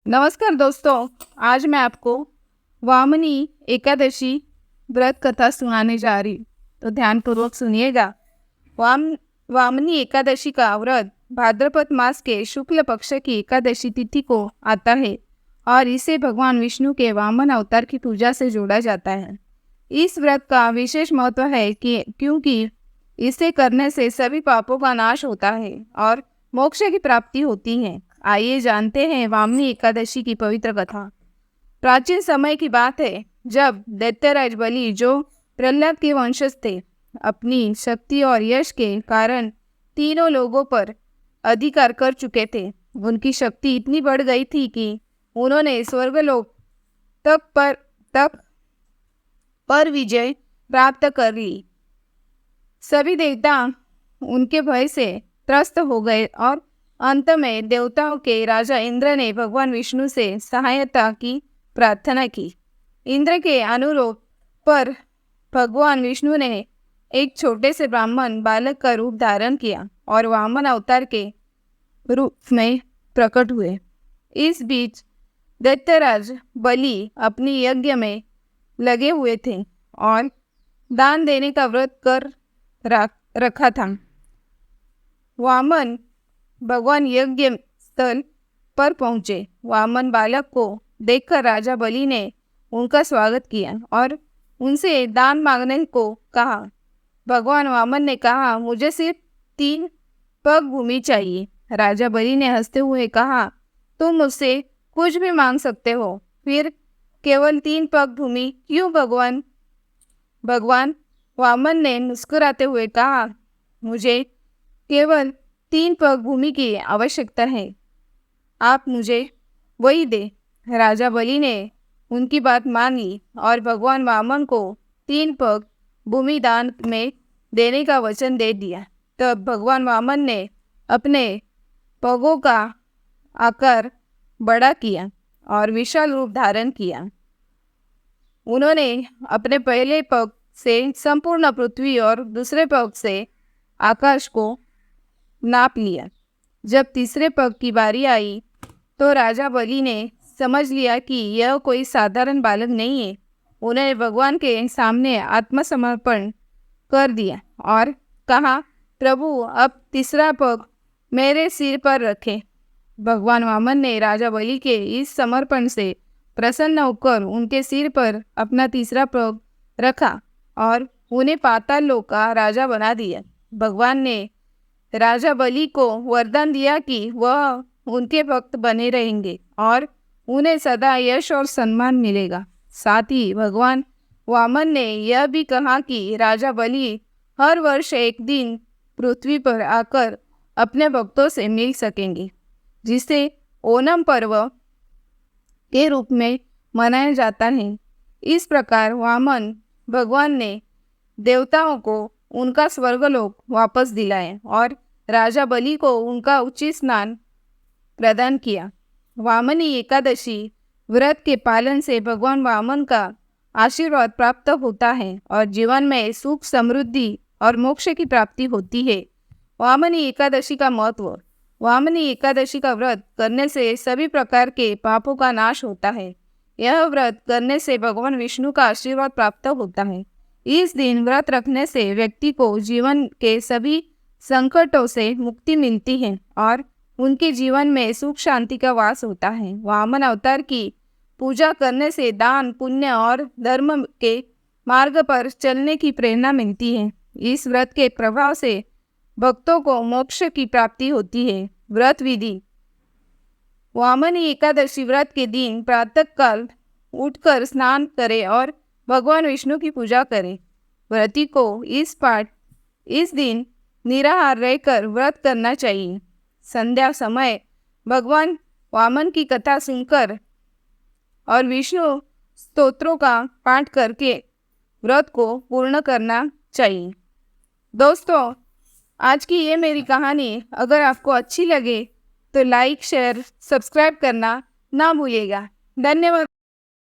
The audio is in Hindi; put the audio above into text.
नमस्कार दोस्तों, आज मैं आपको वामनी एकादशी व्रत कथा सुनाने जा रही हूँ, तो ध्यानपूर्वक सुनिएगा। वामनी एकादशी का व्रत भाद्रपद मास के शुक्ल पक्ष की एकादशी तिथि को आता है और इसे भगवान विष्णु के वामन अवतार की पूजा से जोड़ा जाता है। इस व्रत का विशेष महत्व है कि क्योंकि इसे करने से सभी पापों का नाश होता है और मोक्ष की प्राप्ति होती है। आइए जानते हैं वामनी एकादशी की पवित्र कथा। प्राचीन समय की बात है जब दैत्यराज बलि, जो प्रहलाद के वंशज थे, अपनी शक्ति और यश के कारण तीनों लोगों पर अधिकार कर चुके थे। उनकी शक्ति इतनी बढ़ गई थी कि उन्होंने स्वर्गलोक तक पर विजय प्राप्त कर ली। सभी देवता उनके भय से त्रस्त हो गए और अंत में देवताओं के राजा इंद्र ने भगवान विष्णु से सहायता की प्रार्थना की। इंद्र के अनुरोध पर भगवान विष्णु ने एक छोटे से ब्राह्मण बालक का रूप धारण किया और वामन अवतार के रूप में प्रकट हुए। इस बीच दैत्यराज बलि अपनी यज्ञ में लगे हुए थे और दान देने का व्रत कर रखा था। वामन भगवान यज्ञ स्थल पर पहुंचे। वामन बालक को देखकर राजा बलि ने उनका स्वागत किया और उनसे दान मांगने को कहा। भगवान वामन ने कहा, मुझे सिर्फ 3 पग भूमि चाहिए। राजा बलि ने हंसते हुए कहा, तुम मुझसे कुछ भी मांग सकते हो, फिर केवल 3 पग भूमि क्यों भगवान? भगवान वामन ने मुस्कुराते हुए कहा, मुझे केवल 3 पग भूमि की आवश्यकता है, आप मुझे वही दे। राजा बलि ने उनकी बात मान ली और भगवान वामन को 3 पग भूमि दान में देने का वचन दे दिया। तब भगवान वामन ने अपने पगों का आकार बड़ा किया और विशाल रूप धारण किया। उन्होंने अपने पहले पग से संपूर्ण पृथ्वी और दूसरे पग से आकाश को नाप लिया। जब तीसरे पग की बारी आई तो राजा बलि ने समझ लिया कि यह कोई साधारण बालक नहीं है। उन्होंने भगवान के सामने आत्मसमर्पण कर दिया और कहा, प्रभु अब तीसरा पग मेरे सिर पर रखें। भगवान वामन ने राजा बलि के इस समर्पण से प्रसन्न होकर उनके सिर पर अपना तीसरा पग रखा और उन्हें पाताल लोक का राजा बना दिया। भगवान ने राजा बलि को वरदान दिया कि वह उनके भक्त बने रहेंगे और उन्हें सदा यश और सम्मान मिलेगा। साथ ही भगवान वामन ने यह भी कहा कि राजा बलि हर वर्ष एक दिन पृथ्वी पर आकर अपने भक्तों से मिल सकेंगे, जिसे ओणम पर्व के रूप में मनाया जाता है। इस प्रकार वामन भगवान ने देवताओं को उनका स्वर्गलोक वापस दिलाया और राजा बलि को उनका उचित स्नान प्रदान किया। वामनी एकादशी व्रत के पालन से भगवान वामन का आशीर्वाद प्राप्त होता है और जीवन में सुख, समृद्धि और मोक्ष की प्राप्ति होती है। वामनी एकादशी का महत्व। वामनी एकादशी का व्रत करने से सभी प्रकार के पापों का नाश होता है। यह व्रत करने से भगवान विष्णु का आशीर्वाद प्राप्त होता है। इस दिन व्रत रखने से व्यक्ति को जीवन के सभी संकटों से मुक्ति मिलती है और उनके जीवन में सुख शांति का वास होता है। वामन अवतार की पूजा करने से दान, पुण्य और धर्म के मार्ग पर चलने की प्रेरणा मिलती है। इस व्रत के प्रभाव से भक्तों को मोक्ष की प्राप्ति होती है। व्रत विधि। वामनी एकादशी व्रत के दिन प्रातःकाल उठकर स्नान करें और भगवान विष्णु की पूजा करें। व्रती को इस दिन निराहार रहकर व्रत करना चाहिए। संध्या समय भगवान वामन की कथा सुनकर और विष्णु स्तोत्रों का पाठ करके व्रत को पूर्ण करना चाहिए। दोस्तों, आज की ये मेरी कहानी अगर आपको अच्छी लगे तो लाइक, शेयर, सब्सक्राइब करना ना भूलिएगा। धन्यवाद।